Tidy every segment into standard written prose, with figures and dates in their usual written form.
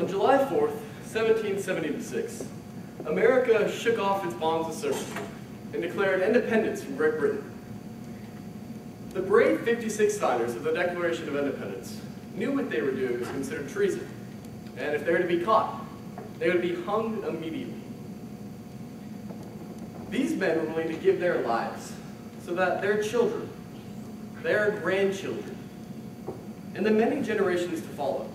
On July 4th, 1776, America shook off its bonds of servitude and declared independence from Great Britain. The brave 56 signers of the Declaration of Independence knew what they were doing was considered treason, and if they were to be caught, they would be hung immediately. These men were willing to give their lives so that their children, their grandchildren, and the many generations to follow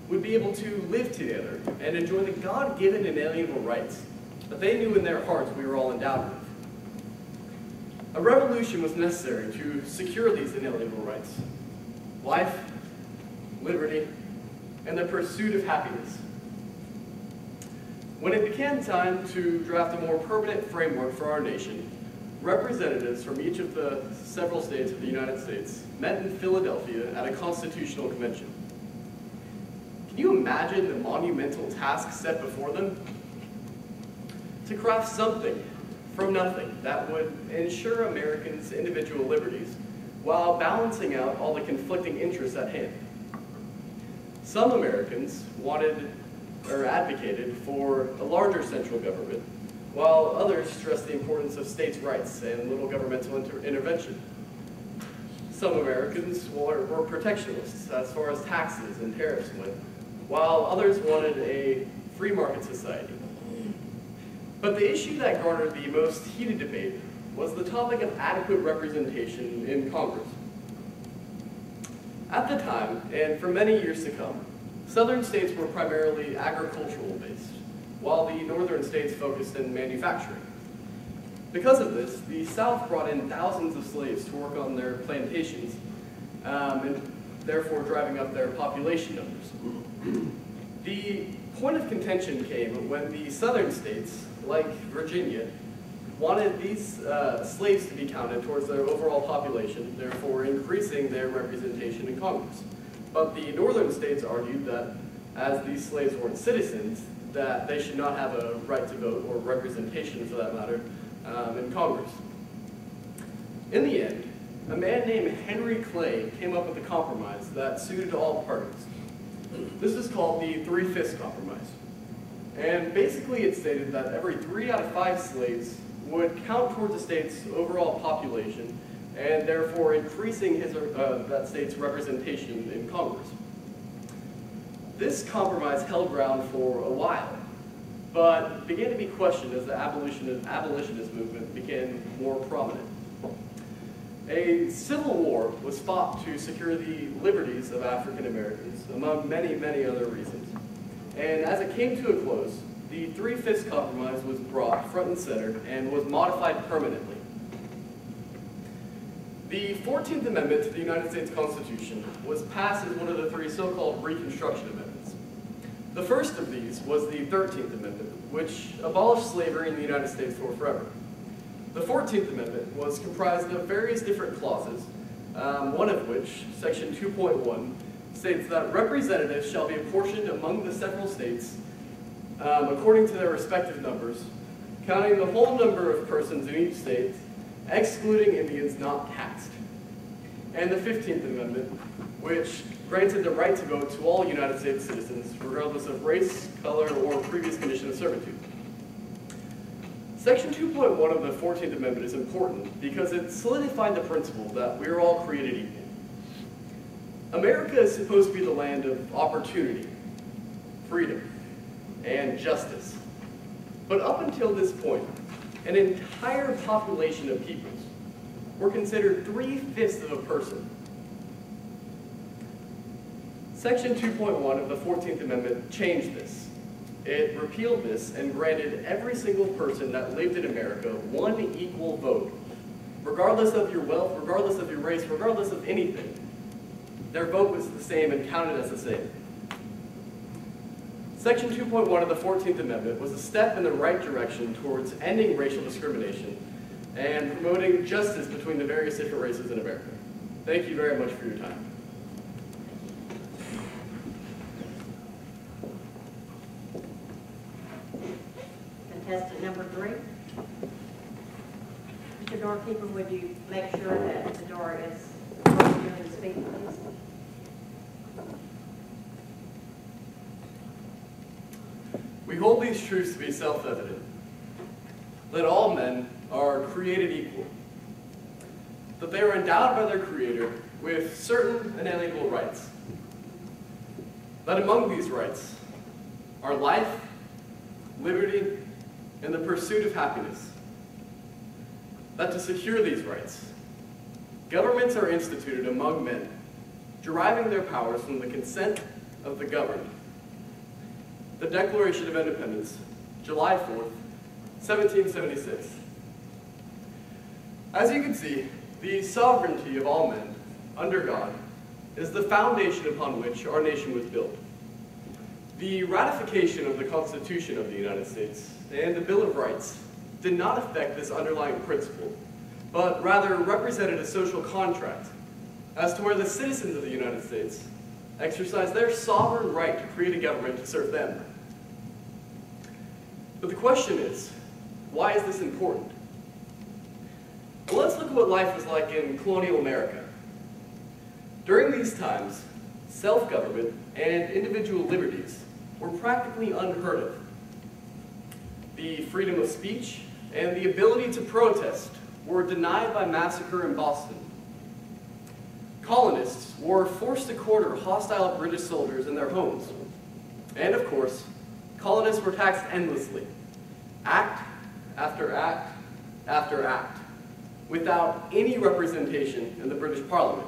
would be able to live together and enjoy the God-given inalienable rights that they knew in their hearts we were all endowed with. A revolution was necessary to secure these inalienable rights: life, liberty, and the pursuit of happiness. When it became time to draft a more permanent framework for our nation, representatives from each of the several states of the United States met in Philadelphia at a constitutional convention. Can you imagine the monumental task set before them? To craft something from nothing that would ensure Americans' individual liberties while balancing out all the conflicting interests at hand. Some Americans wanted or advocated for a larger central government, while others stressed the importance of states' rights and little governmental intervention. Some Americans were protectionists as far as taxes and tariffs went, while others wanted a free market society. But the issue that garnered the most heated debate was the topic of adequate representation in Congress. At the time, and for many years to come, southern states were primarily agricultural based, while the northern states focused in manufacturing. Because of this, the South brought in thousands of slaves to work on their plantations, and therefore driving up their population numbers. The point of contention came when the southern states, like Virginia, wanted these slaves to be counted towards their overall population, therefore increasing their representation in Congress. But the northern states argued that as these slaves weren't citizens, that they should not have a right to vote, or representation for that matter, in Congress. In the end, a man named Henry Clay came up with a compromise that suited all parties. This is called the 3/5 compromise. And basically it stated that every 3 out of 5 slaves would count towards the state's overall population, and therefore increasing that state's representation in Congress. This compromise held ground for a while, but began to be questioned as the abolitionist movement became more prominent. A civil war was fought to secure the liberties of African Americans, among many, many other reasons. And as it came to a close, the 3/5 compromise was brought front and center and was modified permanently. The 14th Amendment to the United States Constitution was passed as one of the 3 so-called Reconstruction Amendments. The first of these was the 13th Amendment, which abolished slavery in the United States for forever. The 14th Amendment was comprised of various different clauses, one of which, Section 2.1, states that representatives shall be apportioned among the several states according to their respective numbers, counting the whole number of persons in each state, excluding Indians not taxed. And the 15th Amendment, which granted the right to vote to all United States citizens, regardless of race, color, or previous condition of servitude. Section 2.1 of the 14th Amendment is important because it solidified the principle that we are all created equal. America is supposed to be the land of opportunity, freedom, and justice. But up until this point, an entire population of peoples were considered 3/5 of a person. Section 2.1 of the 14th Amendment changed this. It repealed this and granted every single person that lived in America one equal vote, regardless of your wealth, regardless of your race, regardless of anything. Their vote was the same and counted as the same. Section 2.1 of the 14th Amendment was a step in the right direction towards ending racial discrimination and promoting justice between the various different races in America. Thank you very much for your time. Contestant number 3. Mr. Doorkeeper, would you make sure that the door is open during the speech, please? We hold these truths to be self-evident, that all men are created equal, that they are endowed by their Creator with certain inalienable rights, that among these rights are life, liberty, and the pursuit of happiness, that to secure these rights, governments are instituted among men, deriving their powers from the consent of the governed. The Declaration of Independence, July 4th, 1776. As you can see, the sovereignty of all men, under God, is the foundation upon which our nation was built. The ratification of the Constitution of the United States and the Bill of Rights did not affect this underlying principle, but rather represented a social contract as to where the citizens of the United States exercise their sovereign right to create a government to serve them. But the question is, why is this important? Well, let's look at what life was like in colonial America. During these times, self-government and individual liberties were practically unheard of. The freedom of speech and the ability to protest were denied by massacre in Boston. Colonists were forced to quarter hostile British soldiers in their homes. And of course, colonists were taxed endlessly, act after act after act, without any representation in the British Parliament.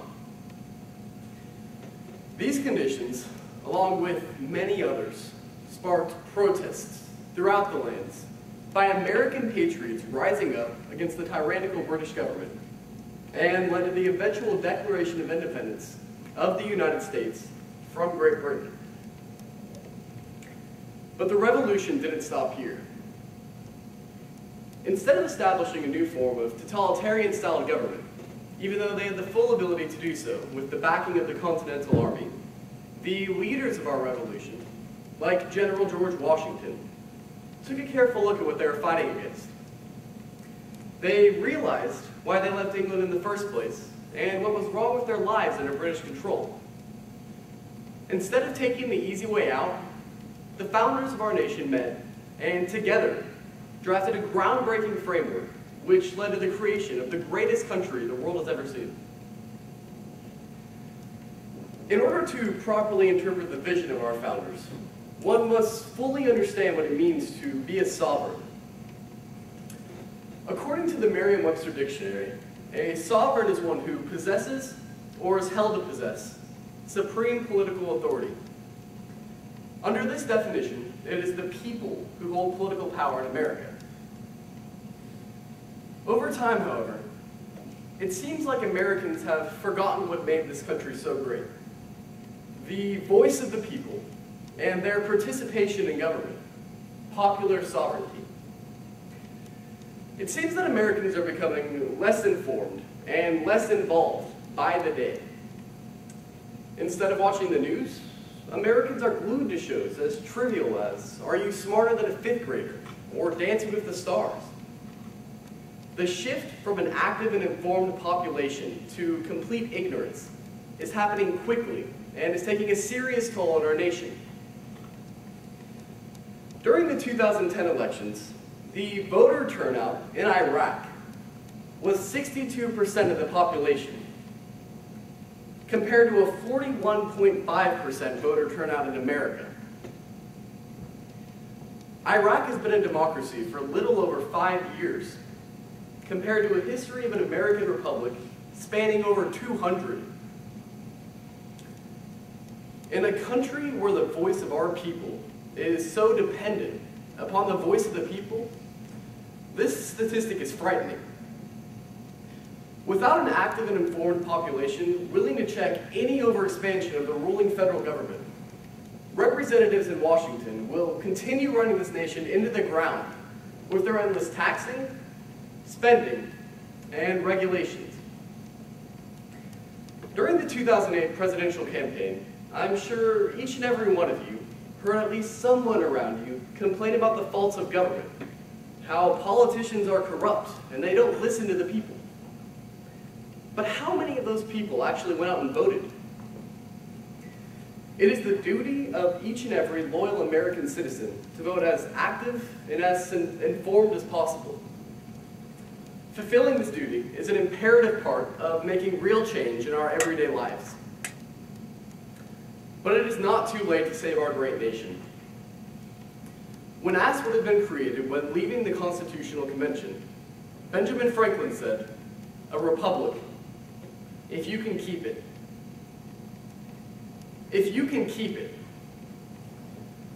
These conditions, along with many others, sparked protests throughout the lands by American patriots rising up against the tyrannical British government, and led to the eventual Declaration of Independence of the United States from Great Britain. But the revolution didn't stop here. Instead of establishing a new form of totalitarian-style government, even though they had the full ability to do so with the backing of the Continental Army, the leaders of our revolution, like General George Washington, took a careful look at what they were fighting against. They realized why they left England in the first place, and what was wrong with their lives under British control. Instead of taking the easy way out, the founders of our nation met, and together drafted a groundbreaking framework which led to the creation of the greatest country the world has ever seen. In order to properly interpret the vision of our founders, one must fully understand what it means to be a sovereign. According to the Merriam-Webster Dictionary, a sovereign is one who possesses, or is held to possess, supreme political authority. Under this definition, it is the people who hold political power in America. Over time, however, it seems like Americans have forgotten what made this country so great: the voice of the people and their participation in government, popular sovereignty. It seems that Americans are becoming less informed and less involved by the day. Instead of watching the news, Americans are glued to shows as trivial as Are You Smarter Than a Fifth Grader? Or Dancing with the Stars. The shift from an active and informed population to complete ignorance is happening quickly and is taking a serious toll on our nation. During the 2010 elections, the voter turnout in Iraq was 62% of the population, compared to a 41.5% voter turnout in America. Iraq has been a democracy for a little over 5 years, compared to a history of an American republic spanning over 200. In a country where the voice of our people is so dependent upon the voice of the people, this statistic is frightening. Without an active and informed population willing to check any overexpansion of the ruling federal government, representatives in Washington will continue running this nation into the ground with their endless taxing, spending, and regulations. During the 2008 presidential campaign, I'm sure each and every one of you heard at least someone around you complain about the faults of government, how politicians are corrupt and they don't listen to the people. But how many of those people actually went out and voted? It is the duty of each and every loyal American citizen to vote as active and as informed as possible. Fulfilling this duty is an imperative part of making real change in our everyday lives. But it is not too late to save our great nation. When asked what had been created when leaving the Constitutional Convention, Benjamin Franklin said, "A republic, if you can keep it." If you can keep it.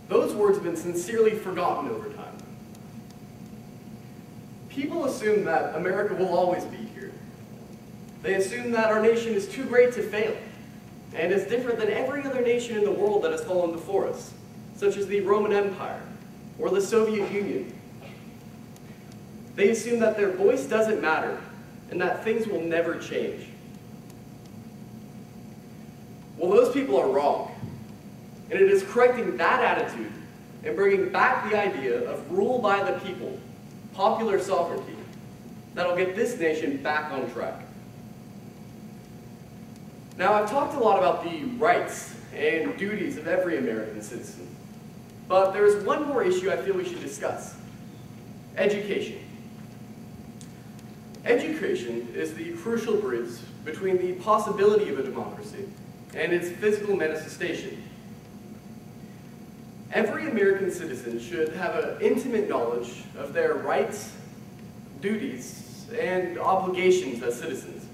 Those words have been sincerely forgotten over time. People assume that America will always be here. They assume that our nation is too great to fail, and is different than every other nation in the world that has fallen before us, such as the Roman Empire or the Soviet Union. They assume that their voice doesn't matter and that things will never change. Well, those people are wrong, and it is correcting that attitude and bringing back the idea of rule by the people, popular sovereignty, that'll get this nation back on track. Now, I've talked a lot about the rights and duties of every American citizen, but there's one more issue I feel we should discuss: education. Education is the crucial bridge between the possibility of a democracy and its physical manifestation. Every American citizen should have an intimate knowledge of their rights, duties, and obligations as citizens.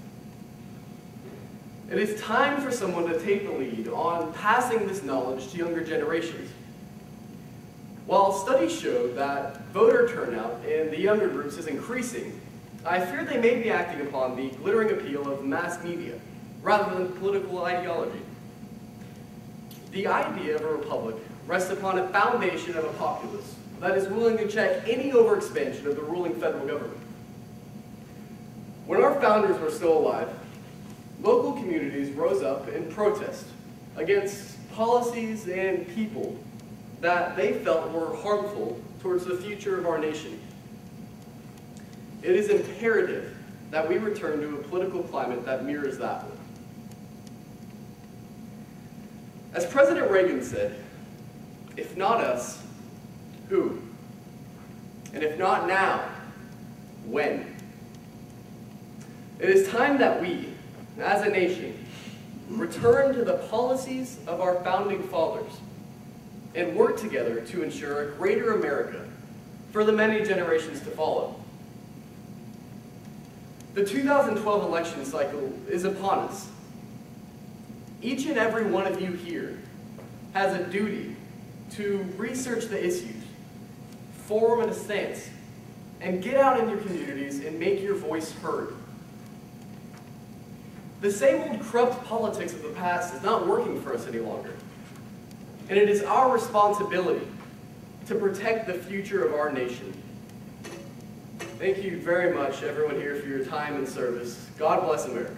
It is time for someone to take the lead on passing this knowledge to younger generations. While studies show that voter turnout in the younger groups is increasing, I fear they may be acting upon the glittering appeal of mass media rather than political ideology. The idea of a republic rests upon a foundation of a populace that is willing to check any overexpansion of the ruling federal government. When our founders were still alive, local communities rose up in protest against policies and people that they felt were harmful towards the future of our nation. It is imperative that we return to a political climate that mirrors that one. As President Reagan said, "If not us, who? And if not now, when?" It is time that we, as a nation, return to the policies of our founding fathers and work together to ensure a greater America for the many generations to follow. The 2012 election cycle is upon us. Each and every one of you here has a duty to research the issues, form a stance, and get out in your communities and make your voice heard. The same old corrupt politics of the past is not working for us any longer, and it is our responsibility to protect the future of our nation. Thank you very much, everyone here, for your time and service. God bless America.